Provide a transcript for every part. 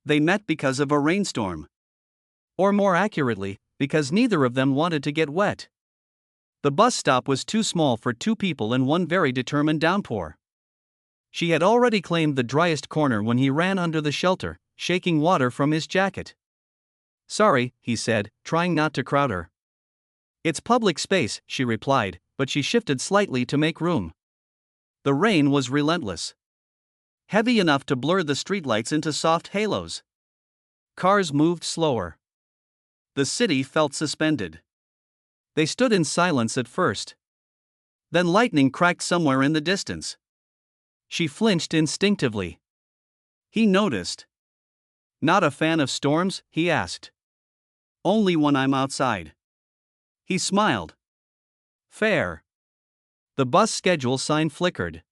They met because of a rainstorm. Or more accurately, because neither of them wanted to get wet. The bus stop was too small for two people in one very determined downpour. She had already claimed the driest corner when he ran under the shelter, shaking water from his jacket. "Sorry," he said, trying not to crowd her. "It's public space," she replied, but she shifted slightly to make room. The rain was relentless. Heavy enough to blur the streetlights into soft halos. Cars moved slower. The city felt suspended. They stood in silence at first. Then lightning cracked somewhere in the distance. She flinched instinctively. He noticed. "Not a fan of storms?" he asked. "Only when I'm outside." He smiled. "Fair." The bus schedule sign flickered.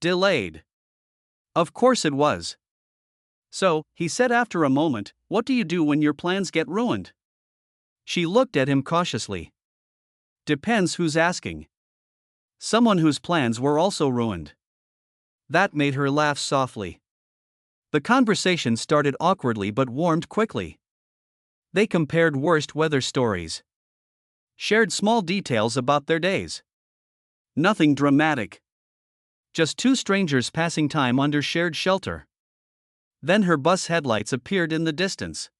"Delayed." Of course it was. "So," he said after a moment, "what do you do when your plans get ruined?" She looked at him cautiously. "Depends who's asking." Someone whose plans were also ruined. That made her laugh softly. The conversation started awkwardly but warmed quickly. They compared worst weather stories. Shared small details about their days. Nothing dramatic. Just two strangers passing time under shared shelter. Then her bus headlights appeared in the distance.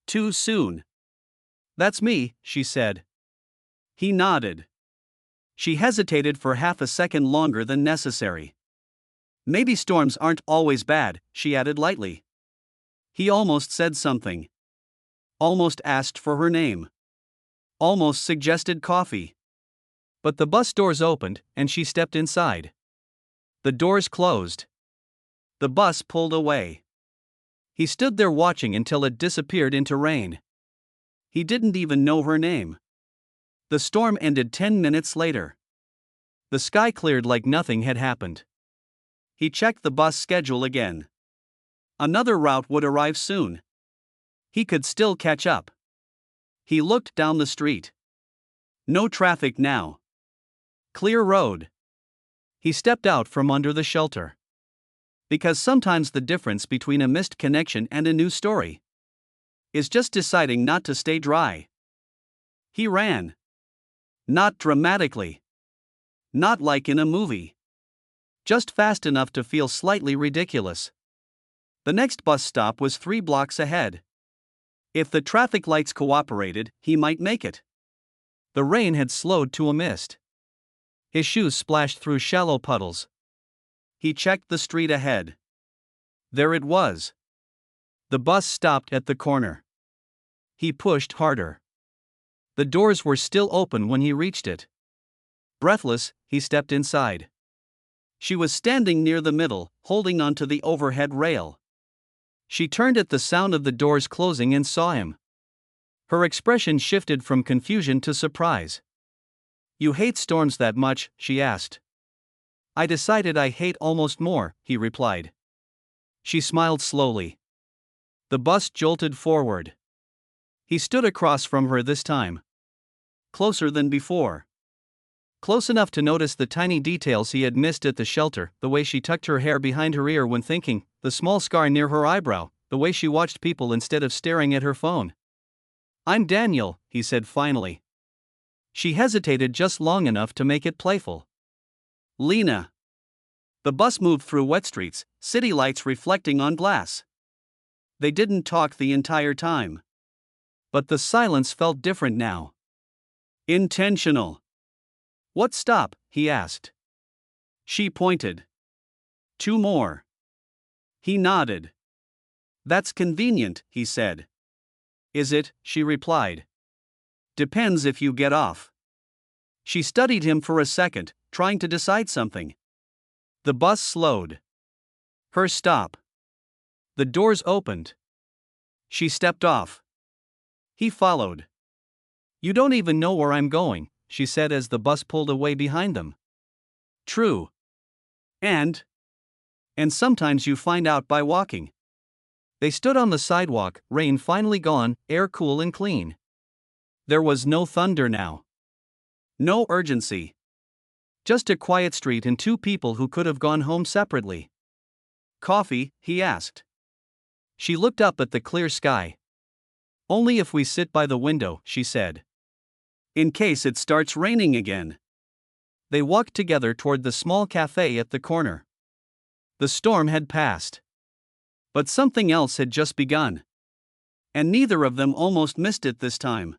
"Too soon." "That's me," she said. He nodded. She hesitated for half a second longer than necessary. "Maybe storms aren't always bad," she added lightly. He almost said something. Almost asked for her name. Almost suggested coffee. But the bus doors opened, and she stepped inside. The doors closed. The bus pulled away. He stood there watching until it disappeared into rain. He didn't even know her name. The storm ended 10 minutes later. The sky cleared like nothing had happened. He checked the bus schedule again. Another route would arrive soon. He could still catch up. He looked down the street. No traffic now. Clear road. He stepped out from under the shelter. Because sometimes the difference between a missed connection and a new story is just deciding not to stay dry. He ran. Not dramatically. Not like in a movie. Just fast enough to feel slightly ridiculous. The next bus stop was 3 blocks ahead. If the traffic lights cooperated, he might make it. The rain had slowed to a mist. His shoes splashed through shallow puddles. He checked the street ahead. There it was. The bus stopped at the corner. He pushed harder. The doors were still open when he reached it. Breathless, he stepped inside. She was standing near the middle, holding onto the overhead rail. She turned at the sound of the doors closing and saw him. Her expression shifted from confusion to surprise. "You hate storms that much?" she asked. "I decided I hate almost more," he replied. She smiled slowly. The bus jolted forward. He stood across from her this time. Closer than before. Close enough to notice the tiny details he had missed at the shelter, the way she tucked her hair behind her ear when thinking, the small scar near her eyebrow, the way she watched people instead of staring at her phone. "I'm Daniel," he said finally. She hesitated just long enough to make it playful. "Lena." The bus moved through wet streets, city lights reflecting on glass. They didn't talk the entire time. But the silence felt different now. Intentional. "What stop?" he asked. She pointed. "2 more." He nodded. "That's convenient," he said. "Is it?" she replied. "Depends if you get off." She studied him for a second, trying to decide something. The bus slowed. Her stop. The doors opened. She stepped off. He followed. "You don't even know where I'm going," she said as the bus pulled away behind them. "True. And sometimes you find out by walking." They stood on the sidewalk, rain finally gone, air cool and clean. There was no thunder now. No urgency. Just a quiet street and 2 people who could have gone home separately. "Coffee?" he asked. She looked up at the clear sky. Only if we sit by the window, she said. In case it starts raining again. They walked together toward the small cafe at the corner. The storm had passed. But something else had just begun. And neither of them almost missed it this time.